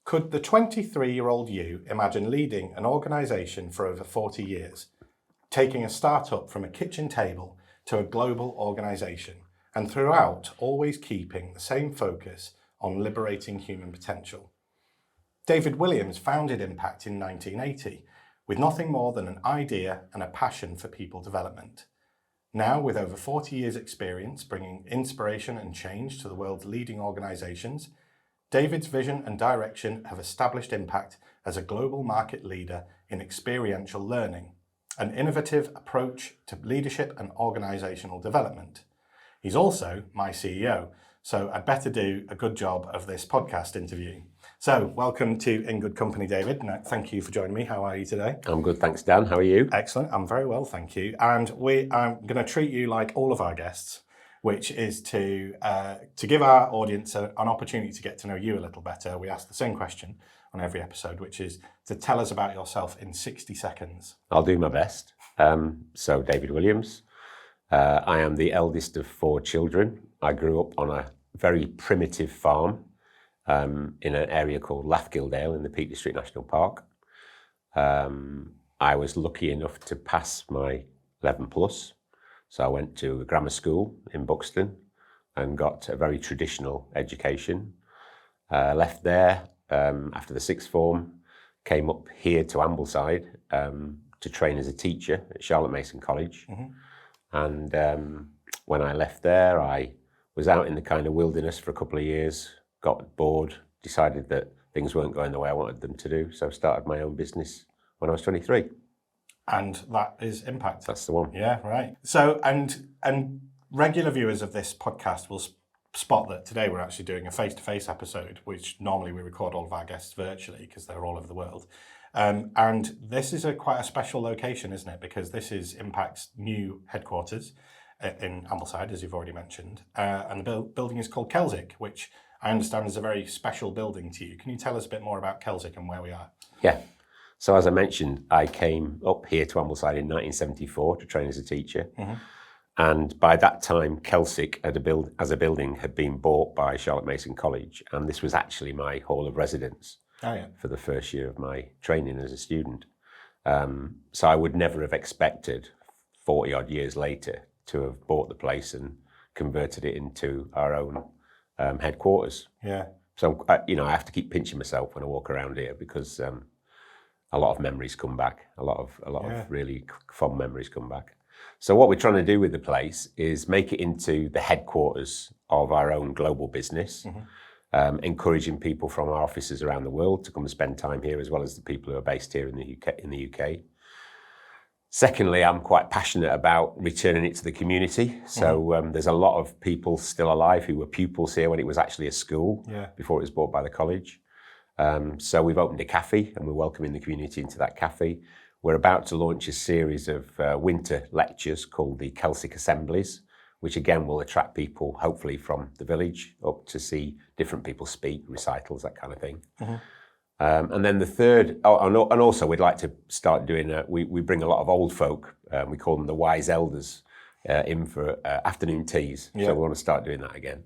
Could the 23-year-old you imagine leading an organisation for over 40 years, taking a startup from a kitchen table to a global organisation, and throughout always keeping the same focus on liberating human potential? David Williams founded Impact in 1980 with nothing more than an idea and a passion for people development. Now, with over 40 years' experience bringing inspiration and change to the world's leading organisations, David's vision and direction have established Impact as a global market leader in experiential learning, an innovative approach to leadership and organisational development. He's also my CEO, so I'd better do a good job of this podcast interview. So, welcome to In Good Company, David. And thank you for joining me. How are you today? I'm good, thanks, Dan. How are you? Excellent. I'm very well, thank you. And I'm going to treat you like all of our guests, which is to give our audience an opportunity to get to know you a little better. We ask the same question on every episode, which is to tell us about yourself in 60 seconds. I'll do my best. So, David Williams. I am the eldest of 4 children. I grew up on a very primitive farm in an area called Lathgildale in the Peak District National Park. I was lucky enough to pass my 11 plus. So I went to a grammar school in Buxton and got a very traditional education. Left there after the sixth form, came up here to Ambleside to train as a teacher at Charlotte Mason College. Mm-hmm. And when I left there, I was out in the kind of wilderness for a couple of years, got bored, decided that things weren't going the way I wanted them to do. So I started my own business when I was 23. And that is Impact. That's the one. Yeah, right. So, and regular viewers of this podcast will spot that today we're actually doing a face-to-face episode, which normally we record all of our guests virtually because they're all over the world. And this is quite a special location, isn't it? Because this is Impact's new headquarters in Ambleside, as you've already mentioned. And the building is called Kelsick, which I understand is a very special building to you. Can you tell us a bit more about Kelsick and where we are? Yeah. So as I mentioned, I came up here to Ambleside in 1974 to train as a teacher. Mm-hmm. And by that time, Kelsick as a building had been bought by Charlotte Mason College. And this was actually my hall of residence for the first year of my training as a student. So I would never have expected 40 odd years later to have bought the place and converted it into our own headquarters. Yeah. So, I have to keep pinching myself when I walk around here because a lot of memories come back. A lot of really fond memories come back. So what we're trying to do with the place is make it into the headquarters of our own global business, mm-hmm. Encouraging people from our offices around the world to come and spend time here, as well as the people who are based here in the UK. Secondly, I'm quite passionate about returning it to the community. So there's a lot of people still alive who were pupils here when it was actually a school before it was bought by the college. So we've opened a cafe and we're welcoming the community into that cafe. We're about to launch a series of winter lectures called the Kelsick Assemblies, which again will attract people, hopefully from the village, up to see different people speak, recitals, that kind of thing. Mm-hmm. And then the third, and also we'd like to start doing, we bring a lot of old folk, we call them the wise elders, in for afternoon teas. Yeah. So we want to start doing that again.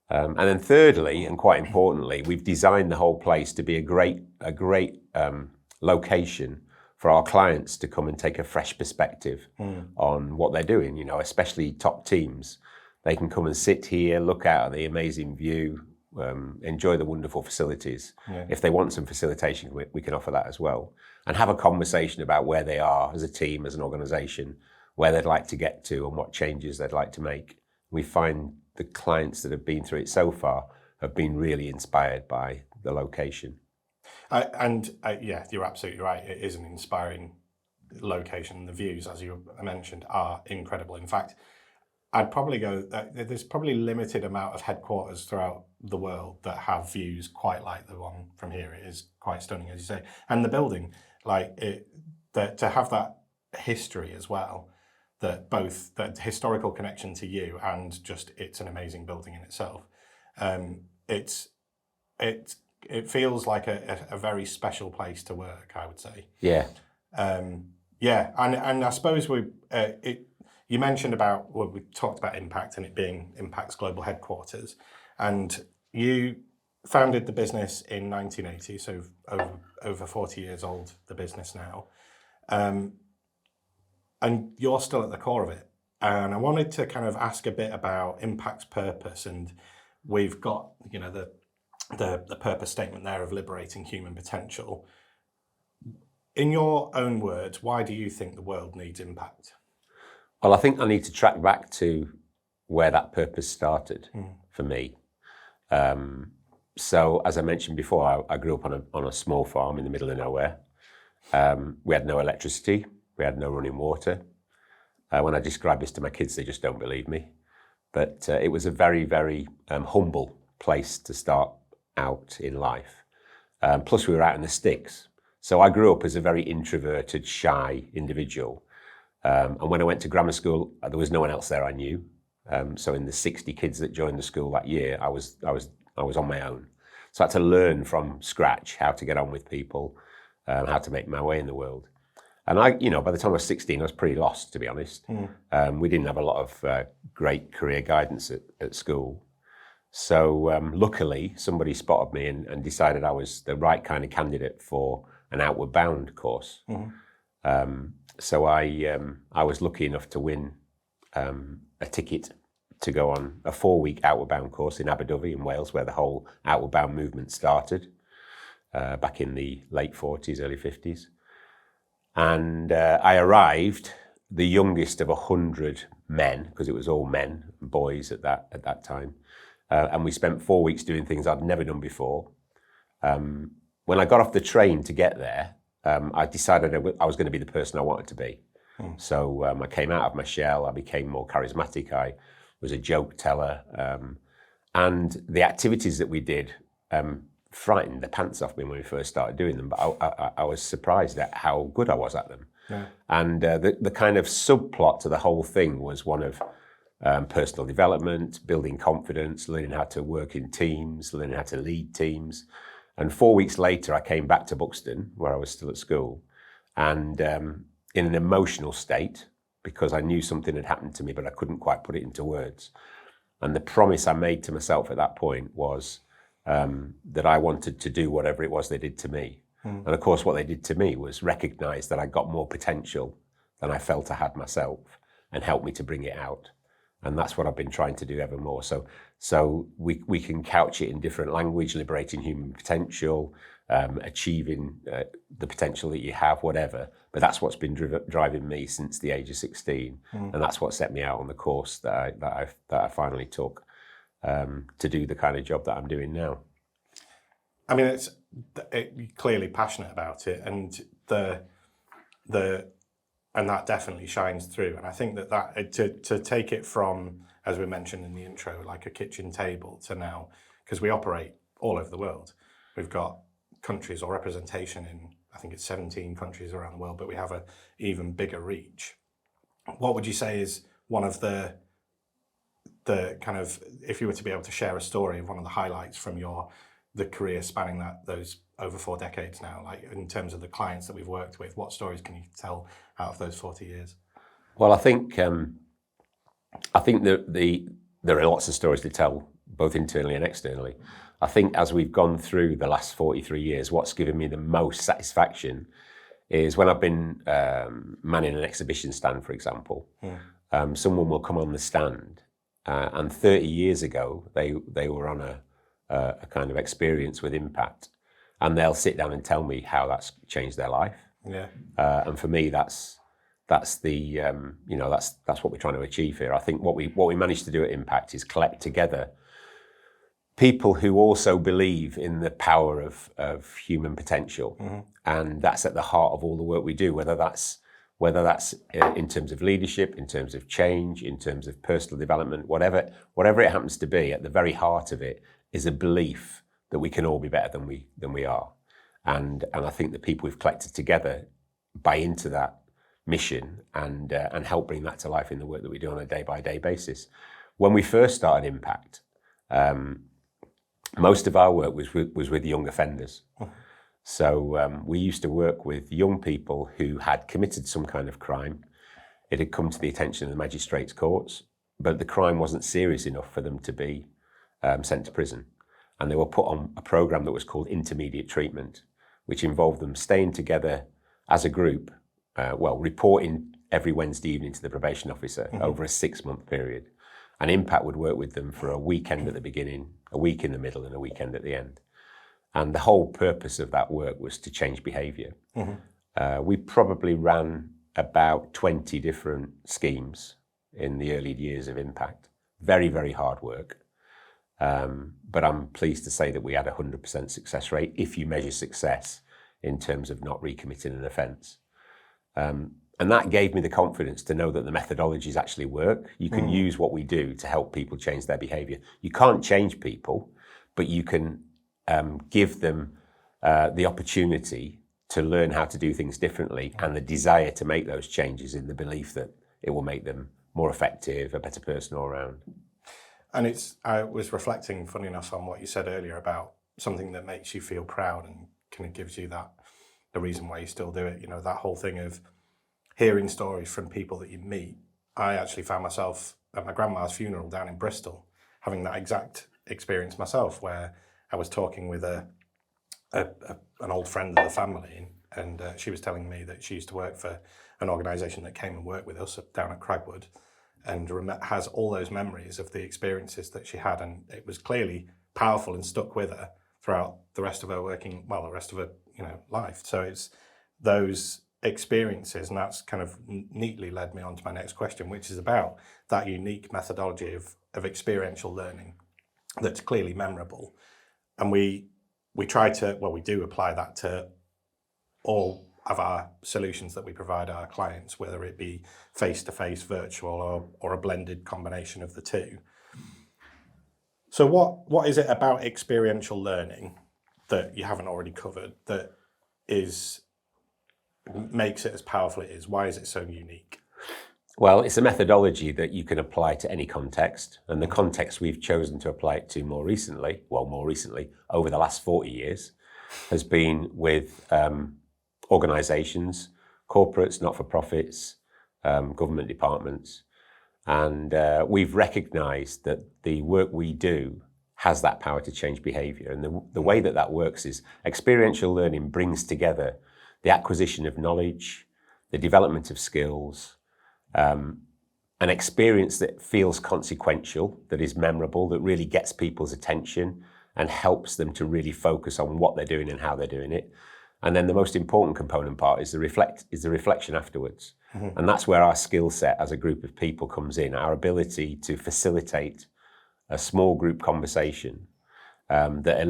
And then thirdly, and quite importantly, we've designed the whole place to be a great location for our clients to come and take a fresh perspective on what they're doing, especially top teams. They can come and sit here, look out at the amazing view, enjoy the wonderful facilities. Yeah. If they want some facilitation, we can offer that as well. And have a conversation about where they are as a team, as an organisation, where they'd like to get to and what changes they'd like to make. We find the clients that have been through it so far have been really inspired by the location. You're absolutely right. It is an inspiring location. The views, as you mentioned, are incredible. In fact, I'd probably go, there's probably limited amount of headquarters throughout the world that have views quite like the one from here. It is quite stunning, as you say. And the building, to have that history as well, that both the historical connection to you and just it's an amazing building in itself. It feels like a very special place to work, I would say. Yeah. And I suppose you mentioned we talked about Impact and it being Impact's global headquarters, and you founded the business in 1980, so over 40 years old, the business now. And you're still at the core of it. And I wanted to kind of ask a bit about impact's purpose. And we've got, the purpose statement there of liberating human potential. In your own words, why do you think the world needs impact? Well, I think I need to track back to where that purpose started for me. So, as I mentioned before, I grew up on a small farm in the middle of nowhere. We had no electricity. We had no running water. When I describe this to my kids, they just don't believe me. But it was a very, very humble place to start out in life. Plus, we were out in the sticks. So I grew up as a very introverted, shy individual. And when I went to grammar school, there was no one else there I knew. So in the 60 kids that joined the school that year, I was on my own. So I had to learn from scratch how to get on with people, how to make my way in the world. And by the time I was 16, I was pretty lost, to be honest. We didn't have a lot of great career guidance at school. So luckily, somebody spotted me and decided I was the right kind of candidate for an outward bound course. So I was lucky enough to win a ticket to go on a 4-week outward bound course in Aberdyfi in Wales, where the whole outward bound movement started back in the late 40s, early 50s. And I arrived the youngest of 100 men, because it was all men and boys at that time. And we spent 4 weeks doing things I'd never done before. When I got off the train to get there, I decided I was going to be the person I wanted to be. So I came out of my shell. I became more charismatic. I was a joke teller. And the activities that we did frightened the pants off me when we first started doing them. But I was surprised at how good I was at them. Yeah. And the kind of subplot to the whole thing was one of personal development, building confidence, learning how to work in teams, learning how to lead teams. And 4 weeks later, I came back to Buxton, where I was still at school, and in an emotional state, because I knew something had happened to me, but I couldn't quite put it into words. And the promise I made to myself at that point was that I wanted to do whatever it was they did to me. And of course, what they did to me was recognize that I got more potential than I felt I had myself and help me to bring it out. And that's what I've been trying to do ever more. So we can couch it in different language, liberating human potential, achieving the potential that you have, whatever. But that's what's been driving me since the age of 16. And that's what set me out on the course that I finally took to do the kind of job that I'm doing now. I mean, you're clearly passionate about it, and and that definitely shines through. And I think that to take it from, as we mentioned in the intro, like a kitchen table to now, because we operate all over the world. We've got countries or representation in, I think it's 17 countries around the world, but we have a even bigger reach. What would you say is one of the kind of, if you were to be able to share a story of one of the highlights from the career spanning those over 4 decades now, like in terms of the clients that we've worked with, what stories can you tell out of those 40 years? Well, I think that there are lots of stories to tell, both internally and externally. I think as we've gone through the last 43 years, what's given me the most satisfaction is when I've been manning an exhibition stand, for example. Someone will come on the stand, and 30 years ago, they were on a kind of experience with impact, and they'll sit down and tell me how that's changed their life. Yeah. And for me, that's the that's what we're trying to achieve here. I think what we managed to do at Impact is collect together people who also believe in the power of human potential, and that's at the heart of all the work we do. Whether that's in terms of leadership, in terms of change, in terms of personal development, whatever it happens to be, at the very heart of it is a belief that we can all be better than we are. And I think the people we've collected together buy into that mission and help bring that to life in the work that we do on a day-by-day basis. When we first started Impact, most of our work was with young offenders. So we used to work with young people who had committed some kind of crime. It had come to the attention of the magistrates' courts, but the crime wasn't serious enough for them to be sent to prison. and they were put on a program that was called intermediate treatment, which involved them staying together as a group, reporting every Wednesday evening to the probation officer over a 6-month period. And Impact would work with them for a weekend at the beginning, a week in the middle, and a weekend at the end. And the whole purpose of that work was to change behaviour. We probably ran about 20 different schemes in the early years of Impact. Very, very hard work. But I'm pleased to say that we had a 100% success rate if you measure success in terms of not recommitting an offence. And that gave me the confidence to know that the methodologies actually work. You can use what we do to help people change their behaviour. You can't change people, but you can give them the opportunity to learn how to do things differently and the desire to make those changes in the belief that it will make them more effective, a better person all around. And I was reflecting, funny enough, on what you said earlier about something that makes you feel proud and kind of gives you the reason why you still do it. You know, that whole thing of hearing stories from people that you meet. I actually found myself at my grandma's funeral down in Bristol, having that exact experience myself, where I was talking with an old friend of the family, and she was telling me that she used to work for an organisation that came and worked with us down at Cragwood, and has all those memories of the experiences that she had, and it was clearly powerful and stuck with her throughout the rest of her life. So it's those experiences, and that's kind of neatly led me on to my next question, which is about that unique methodology of experiential learning that's clearly memorable. And we do apply that to all of our solutions that we provide our clients, whether it be face-to-face, virtual, or a blended combination of the two. So what is it about experiential learning that you haven't already covered that makes it as powerful as it is? Why is it so unique? Well, it's a methodology that you can apply to any context, and the context we've chosen to apply it to more recently, over the last 40 years, has been with organisations, corporates, not-for-profits, government departments, and we've recognised that the work we do has that power to change behaviour. And the way that works is experiential learning brings together the acquisition of knowledge, the development of skills, an experience that feels consequential, that is memorable, that really gets people's attention and helps them to really focus on what they're doing and how they're doing it. And then the most important component part is the reflection afterwards. And that's where our skill set as a group of people comes in, our ability to facilitate a small group conversation that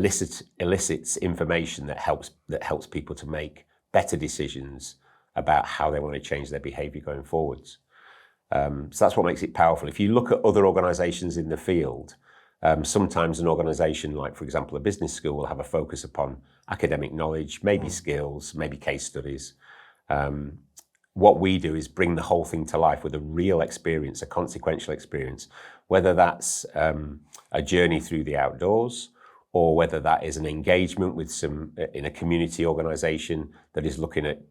elicits information that helps people to make better decisions about how they want to change their behaviour going forwards. So that's what makes it powerful. If you look at other organisations in the field, sometimes an organisation like, for example, a business school will have a focus upon academic knowledge, maybe skills, maybe case studies. What we do is bring the whole thing to life with a real experience, a consequential experience, whether that's a journey through the outdoors, or whether that is an engagement with in a community organisation that is looking at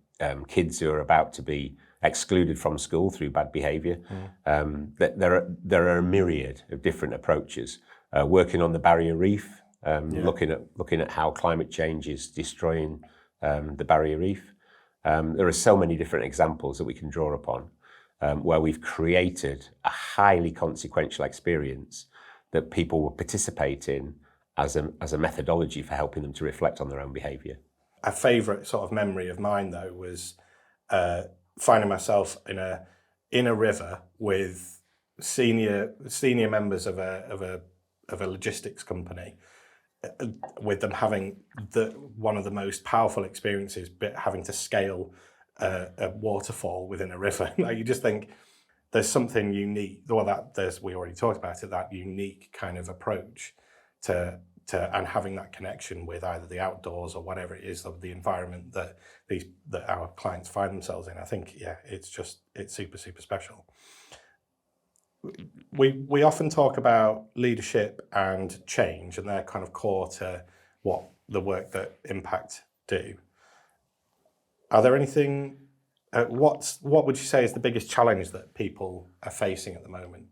kids who are about to be excluded from school through bad behaviour. There are a myriad of different approaches. Working on the barrier reef, looking at how climate change is destroying the barrier reef. There are so many different examples that we can draw upon where we've created a highly consequential experience that people will participate in as a methodology for helping them to reflect on their own behaviour. A favourite sort of memory of mine, though, was finding myself in a river with senior members of a logistics company, with them having one of the most powerful experiences, having to scale a waterfall within a river. Like, you just think there's something unique. Well, we already talked about it. That unique kind of approach to and having that connection with either the outdoors or whatever it is of the environment that our clients find themselves in. I think, it's super, super special. We often talk about leadership and change, and they're kind of core to what the work that Impact do. Are there anything? What would you say is the biggest challenge that people are facing at the moment?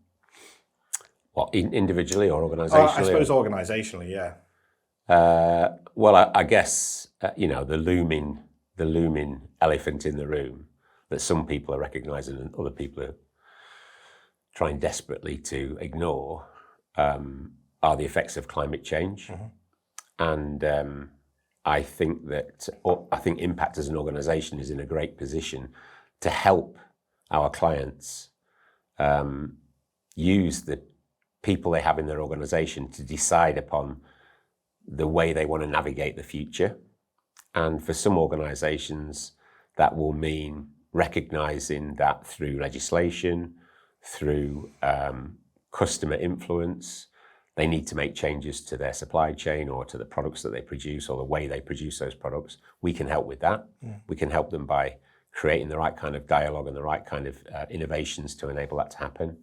What, individually or organisationally? I suppose organisationally, yeah. Well, I guess the looming elephant in the room that some people are recognising and other people are trying desperately to ignore are the effects of climate change. And I think Impact as an organisation is in a great position to help our clients use the people they have in their organisation to decide upon the way they want to navigate the future. And for some organisations, that will mean recognising that through legislation, through customer influence, they need to make changes to their supply chain or to the products that they produce or the way they produce those products. We can help with that. We can help them by creating the right kind of dialogue and the right kind of innovations to enable that to happen.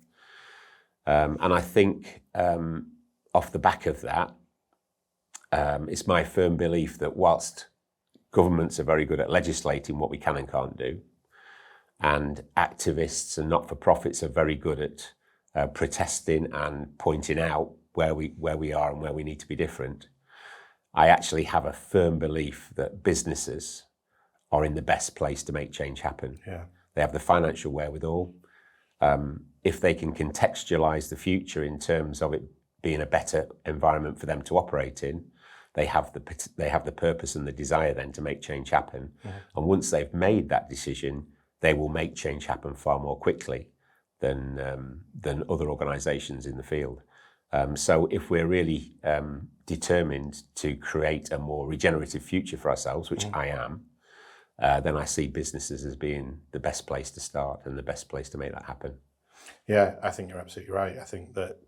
And I think off the back of that, it's my firm belief that whilst governments are very good at legislating what we can and can't do, and activists and not-for-profits are very good at protesting and pointing out where we are and where we need to be different, I actually have a firm belief that businesses are in the best place to make change happen. Yeah. They have the financial wherewithal. If they can contextualize the future in terms of it being a better environment for them to operate in, they have the purpose and the desire then to make change happen. And once they've made that decision, they will make change happen far more quickly than other organisations in the field. So if we're really determined to create a more regenerative future for ourselves, which I am, then I see businesses as being the best place to start and the best place to make that happen. Yeah, I think you're absolutely right. I think that,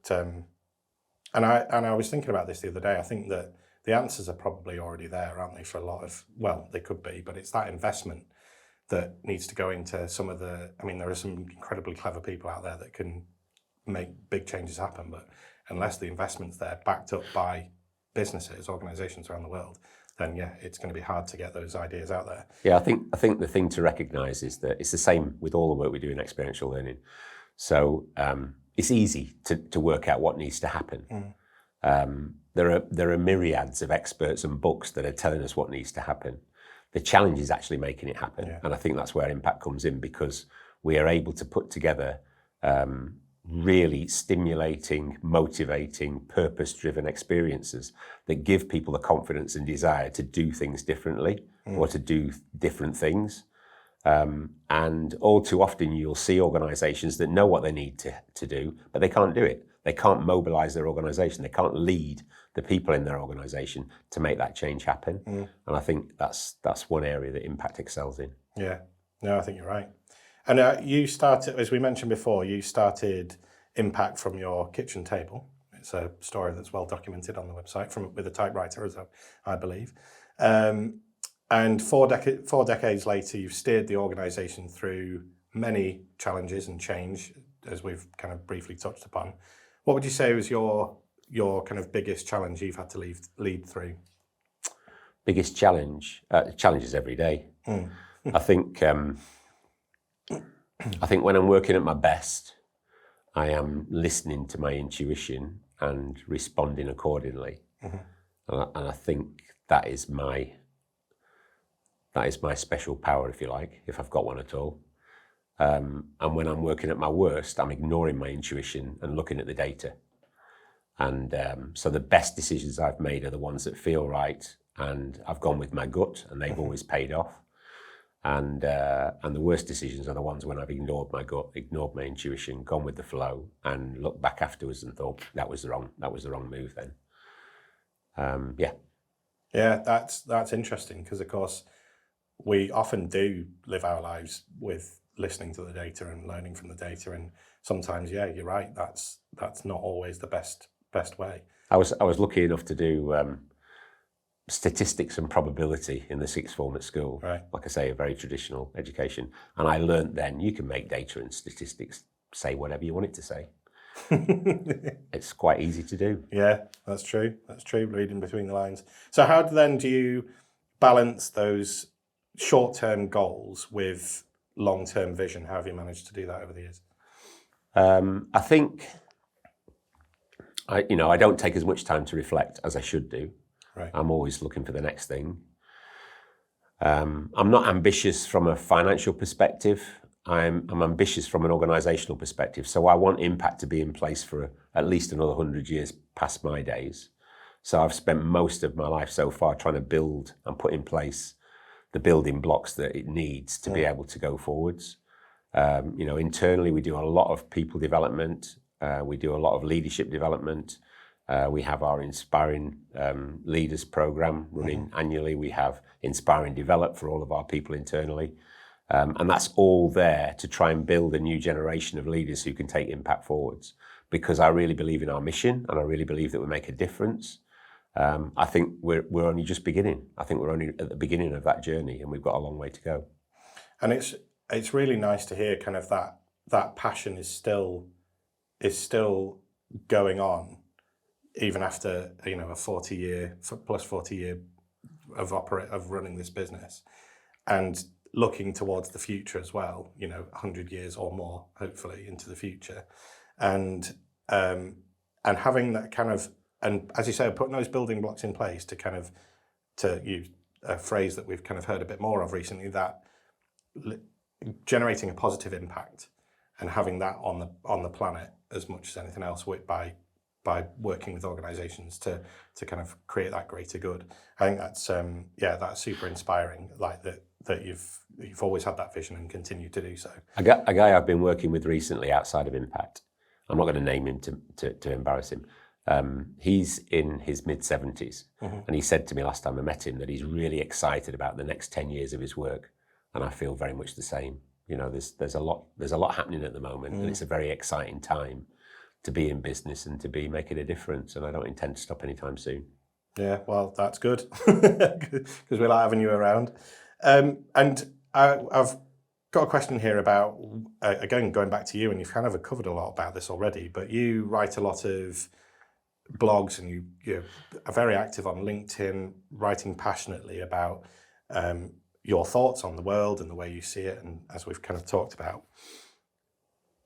and I was thinking about this the other day. I think that the answers are probably already there, aren't they? For a lot of, well, they could be, but it's that investment that needs to go into some of the. I mean, there are some incredibly clever people out there that can make big changes happen, but unless the investment's there, backed up by businesses, organisations around the world, then yeah, it's going to be hard to get those ideas out there. Yeah, I think the thing to recognise is that it's the same with all the work we do in experiential learning. So it's easy to work out what needs to happen. There are myriads of experts and books that are telling us what needs to happen. The challenge is actually making it happen. Yeah. And I think that's where Impact comes in, because we are able to put together really stimulating, motivating, purpose-driven experiences that give people the confidence and desire to do things differently or to do different things. And all too often you'll see organisations that know what they need to do, but they can't do it. They can't mobilise their organisation. They can't lead the people in their organisation to make that change happen. And I think that's one area that Impact excels in. Yeah, no, I think you're right. And you started, as we mentioned before, you started Impact from your kitchen table. It's a story that's well documented on the website with a typewriter, as I believe. And four decades later, you've steered the organisation through many challenges and change, as we've kind of briefly touched upon. What would you say was your kind of biggest challenge you've had to lead through? Biggest challenge? Challenges every day. I think when I'm working at my best, I am listening to my intuition and responding accordingly. And I think that is my special power, if you like, if I've got one at all. And when I'm working at my worst, I'm ignoring my intuition and looking at the data. And so the best decisions I've made are the ones that feel right, and I've gone with my gut, and they've always paid off. And the worst decisions are the ones when I've ignored my gut, ignored my intuition, gone with the flow, and looked back afterwards and thought that was the wrong move then. Yeah, that's interesting, because of course we often do live our lives with listening to the data and learning from the data, and sometimes, yeah, you're right, that's not always the best way. I was lucky enough to do statistics and probability in the sixth form at school. Right. Like I say, a very traditional education, and I learnt then you can make data and statistics say whatever you want it to say. It's quite easy to do. Yeah, that's true, reading between the lines. So how then do you balance those short-term goals with long-term vision? How have you managed to do that over the years? I think I don't take as much time to reflect as I should do. Right. I'm always looking for the next thing. I'm not ambitious from a financial perspective. I'm ambitious from an organisational perspective. So I want impact to be in place for at least another 100 years past my days. So I've spent most of my life so far trying to build and put in place the building blocks that it needs to be able to go forwards. Internally, we do a lot of people development. We do a lot of leadership development. We have our Inspiring Leaders program running annually. We have Inspiring Develop for all of our people internally. And that's all there to try and build a new generation of leaders who can take impact forwards. Because I really believe in our mission, and I really believe that we make a difference. I think we're only just beginning. I think we're only at the beginning of that journey, and we've got a long way to go. And it's really nice to hear kind of that passion is still going on, even after a 40 year of running this business, and looking towards the future as well. 100 years or more, hopefully, into the future, and having that kind of, and as you say, putting those building blocks in place to use a phrase that we've kind of heard a bit more of recently, that generating a positive impact and having that on the planet as much as anything else by working with organisations to kind of create that greater good. I think that's super inspiring. Like that you've always had that vision and continue to do so. A guy I've been working with recently outside of Impact, I'm not going to name him to embarrass him. He's in his mid-70s, and he said to me last time I met him that he's really excited about the next 10 years of his work, and I feel very much the same. There's a lot happening at the moment, and it's a very exciting time to be in business and to be making a difference, and I don't intend to stop anytime soon. Yeah, well, that's good, because we like having you around. And I've got a question here about, again, going back to you, and you've kind of covered a lot about this already, but you write a lot of blogs, and you are very active on LinkedIn, writing passionately about your thoughts on the world and the way you see it, and as we've kind of talked about.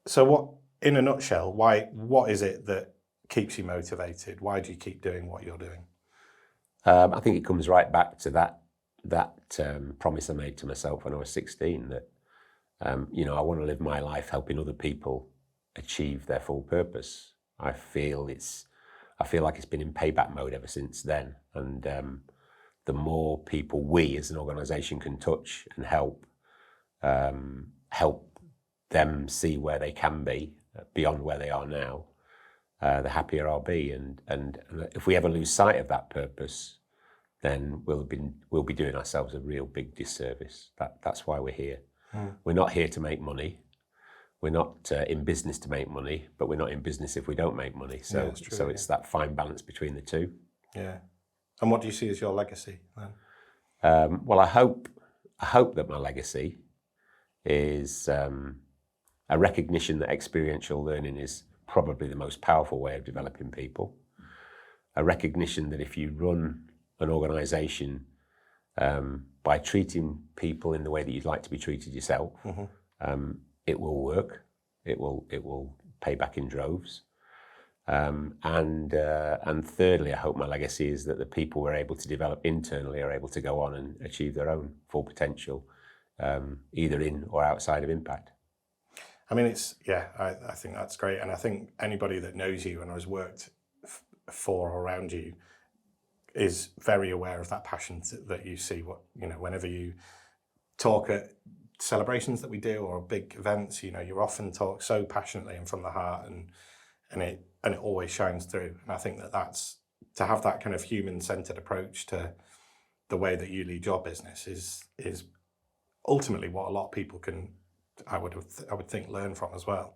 So what, in a nutshell, what is it that keeps you motivated? Why do you keep doing what you're doing? I think it comes right back to that promise I made to myself when I was 16, that I want to live my life helping other people achieve their full purpose. I feel like it's been in payback mode ever since then, and the more people we as an organisation can touch and help them see where they can be beyond where they are now, the happier I'll be. And if we ever lose sight of that purpose, then we'll be doing ourselves a real big disservice. That's why we're here. We're not here to make money. We're not in business to make money, but we're not in business if we don't make money. So, that's true, it's that fine balance between the two. Yeah. And what do you see as your legacy then? Well, I hope that my legacy is a recognition that experiential learning is probably the most powerful way of developing people. A recognition that if you run an organisation by treating people in the way that you'd like to be treated yourself, it will work. It will pay back in droves. And thirdly, I hope my legacy is that the people we're able to develop internally are able to go on and achieve their own full potential, either in or outside of Impact. I mean, I think that's great. And I think anybody that knows you and has worked for or around you is very aware of that passion that you see. Whenever you talk at celebrations that we do or big events, you often talk so passionately and from the heart, and it always shines through. And I think that's to have that kind of human-centered approach to the way that you lead your business is ultimately what a lot of people can, I would think, learn from as well.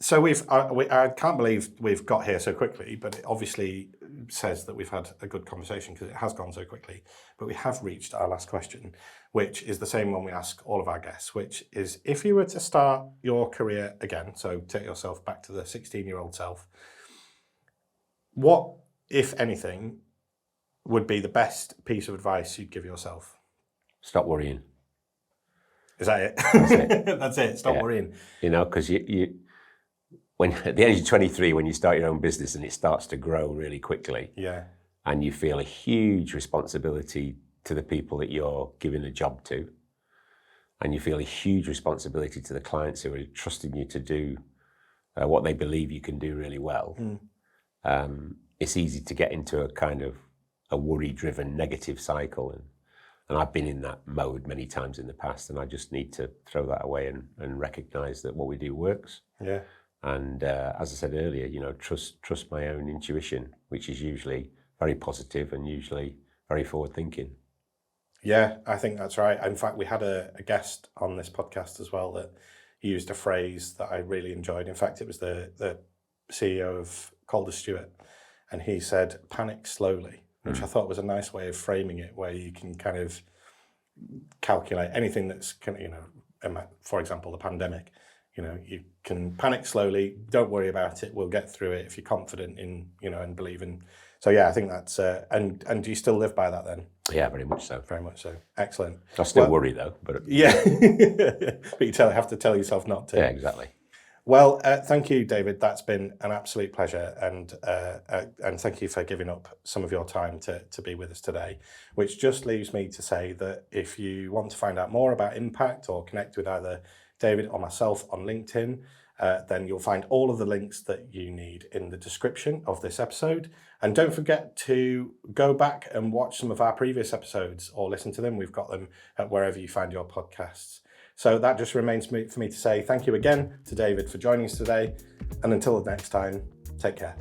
So I can't believe we've got here so quickly, but it obviously says that we've had a good conversation because it has gone so quickly. But we have reached our last question, which is the same one we ask all of our guests, which is, if you were to start your career again, so take yourself back to the 16-year-old self, what, if anything, would be the best piece of advice you'd give yourself? Stop worrying. Is that it? That's it. That's it. Stop worrying. Because when at the age of 23, when you start your own business and it starts to grow really quickly, and you feel a huge responsibility to the people that you're giving a job to, and you feel a huge responsibility to the clients who are trusting you to do what they believe you can do really well, it's easy to get into a kind of a worry-driven negative cycle. And I've been in that mode many times in the past, and I just need to throw that away and recognise that what we do works. Yeah. And as I said earlier, trust my own intuition, which is usually very positive and usually very forward-thinking. Yeah, I think that's right. In fact, we had a guest on this podcast as well that used a phrase that I really enjoyed. In fact, it was the CEO of Calder Stewart, and he said, "Panic slowly," which I thought was a nice way of framing it, where you can kind of calculate anything that's, for example, the pandemic. You can panic slowly. Don't worry about it. We'll get through it if you're confident in, and believe in. So yeah, I think that's. And do you still live by that then? Yeah, very much so. Very much so. Excellent. I still worry though, but yeah, but you have to tell yourself not to. Yeah, exactly. Well, thank you, David. That's been an absolute pleasure, and thank you for giving up some of your time to be with us today. Which just leaves me to say that if you want to find out more about Impact or connect with either David or myself on LinkedIn, then you'll find all of the links that you need in the description of this episode. And don't forget to go back and watch some of our previous episodes or listen to them. We've got them at wherever you find your podcasts. So that just remains for me to say thank you again to David for joining us today. And until the next time, take care.